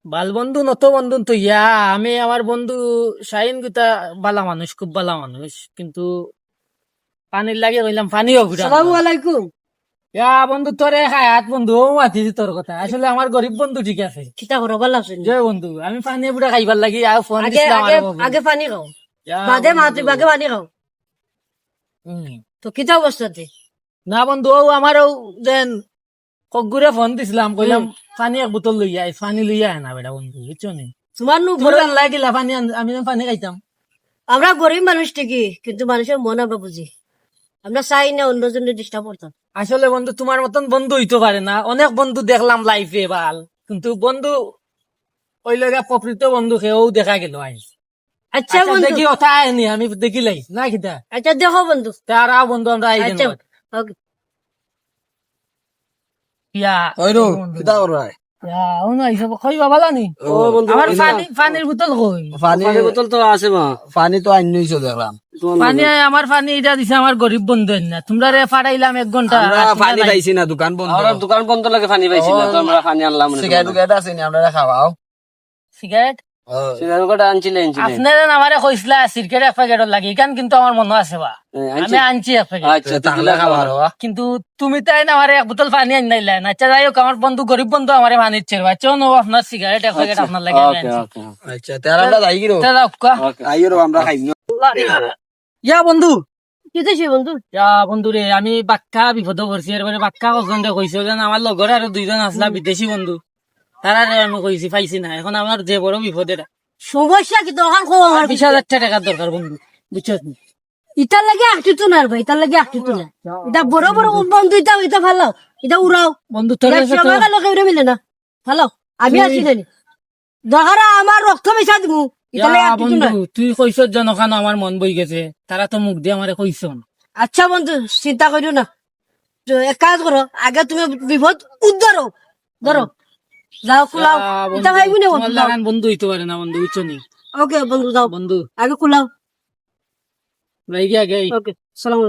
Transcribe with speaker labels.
Speaker 1: বাল বন্ধু নত বন্ধু তো আমি আমার বন্ধু শাহিন গুতা বালা মানুষ, খুব বালা মানুষ, কিন্তু পানির লাগে কইলাম পানিও ঘুরা
Speaker 2: সালামু আলাইকুম।
Speaker 1: বন্ধু তোরে হায়াত বন্ধু ও মাতিছি তোর কথা। আসলে আমার গরিব বন্ধু ঠিক আছে।
Speaker 2: কিতা করো ভালো আছেন?
Speaker 1: জয় বন্ধু, আমি পানি বুড়া খাইবার লাগি আর ফোন
Speaker 2: আগে
Speaker 1: দিছিলাম
Speaker 2: আগে
Speaker 1: আমার বন্ধু।
Speaker 2: আগে পানি খাও,
Speaker 1: ইয়া
Speaker 2: বাদে
Speaker 1: বন্ধু।
Speaker 2: বাগে পানি খাও।
Speaker 1: হুম।
Speaker 2: তো কিতা অবস্থাতে?
Speaker 1: না বন্ধু, ও আমারও যেন কগুরে ফোন দিছিলাম, কইলাম পানি এক বোতল লইয়া আয়, পানি লইয়া আয় না বেটা বন্ধু, বুঝছো নি?
Speaker 2: তোমার নু
Speaker 1: তুমি জানলাই দিলা পানি আমি যেন পানি খাইতাম।
Speaker 2: আমরা গরিব মানুষ ঠিকই, কিন্তু মানুষের মন আমরা বুঝি। আমরা চাই না অন্যজনের ডিস্টার্ব করতাম।
Speaker 1: আসলে বন্ধু তোমার মতন বন্ধু হইতে পারে না। অনেক বন্ধু দেখলাম লাইফে ভাল, কিন্তু বন্ধু ওই লগা প্রকৃত বন্ধু কেউ দেখা গেল আই।
Speaker 2: আচ্ছা
Speaker 1: আচ্ছা
Speaker 2: বন্ধু,
Speaker 1: দেখি ওটা আয়নি, আমি দেখিলাই না কিতা
Speaker 2: আচ্ছা দেখো বন্ধু।
Speaker 1: তারা বন্ধু আমরা আই
Speaker 2: আচ্ছা
Speaker 1: গেল।
Speaker 2: okay.
Speaker 1: ইয়া
Speaker 3: ওইরো কিতা করবা
Speaker 1: ও না হিসাব খাইবা ভালো নি।
Speaker 3: ও বন্ধু
Speaker 1: আমার পানির বোতল কই?
Speaker 3: পানির বোতল তো আছে মা, পানি তো আইনইছো দেখলাম।
Speaker 1: পানি আমার পানি এটা দিছে আমার গরিব বন্ধু না, তোমরা রে ফাড়াইলাম 1 ঘন্টা।
Speaker 3: আমরা পানি পাইছি না, দোকান বন্ধ।
Speaker 4: আমরা দোকান বন্ধ লাগে পানি পাইছি না, তো আমরা পানি আনলাম না।
Speaker 3: সিগারেট টুগারেট আছে নি আমরা খাওয়াও।
Speaker 1: সিগারেট
Speaker 4: সিগারেট কটা আনছিলেন
Speaker 1: আপনারা আমারে কইসলা সিগারেট এক প্যাকেট লাগে, এখান কিন্তু আমার মনে আছে বা আমি আনছি এক প্যাকেট।
Speaker 4: আচ্ছা
Speaker 3: তাহলে খাওয়ারো
Speaker 1: কিন্তু তুমি তাই না আমারে 1 বোতল পানি আন নাইলা না। আচ্ছা যাই হোক, আমার বন্ধু গরিব বন্ধু আমারে পানি দিচ্ছে। বাচ্চা নো আপনার সিগারেট এক প্যাকেট আপনার লাগে আমি
Speaker 4: ওকে
Speaker 1: আনছি।
Speaker 4: ওকে
Speaker 3: আচ্ছা তেরাটা যাই গিরো
Speaker 1: তা যাও কা।
Speaker 3: আইরো আমরা খাইম।
Speaker 1: ইয়া বন্ধু,
Speaker 2: কিতেছি বন্ধু?
Speaker 1: বন্ধু রে আমি বাক্কা বিপদ করছি। এরপরে বাক্কা কখন কইছো যেন আমার লগর আর 2জন আসলা বিদেশি বন্ধু, তারা আমি কইছি পাইছি না। এখন আমার যে বড় বিপদ এটা,
Speaker 2: সমস্যা কি দোকান খো আমার
Speaker 1: 20,000 টাকা দরকার বন্ধু, বুঝছো?
Speaker 2: ইটার লাগে একটু তো না ভাই, ইটার লাগে একটু তো না। এটা বড় বড় বন্ধু, এটা ভালো, এটা উড়াও
Speaker 1: বন্ধু তোর কাছে তো-
Speaker 2: সময় গেল কেউ মিলে না। ভালো আমি আছি জানি দরকার আমার রক্ত মিশা দিব। ইটার লাগে একটু তো না।
Speaker 1: বন্ধু তুই কইছ জনখান আমার মন বই গেছে, তারা তো মুখ দিয়ে আমারে কইছ।
Speaker 2: আচ্ছা বন্ধু চিন্তা করিও না, তো এক কাজ করো, আগে তুমি বিপদ উদ্ধারো, ধরো যাও কুলাও। এটা ভাইবি না বন্ধু, যাও।
Speaker 1: বন্ধু হইতে পারে না বন্ধু, বুঝছো নি?
Speaker 2: ওকে বন্ধু যাও,
Speaker 1: বন্ধু
Speaker 2: আগে কুলাও।
Speaker 1: ভাই গিয়া গে।
Speaker 2: ওকে সালাম।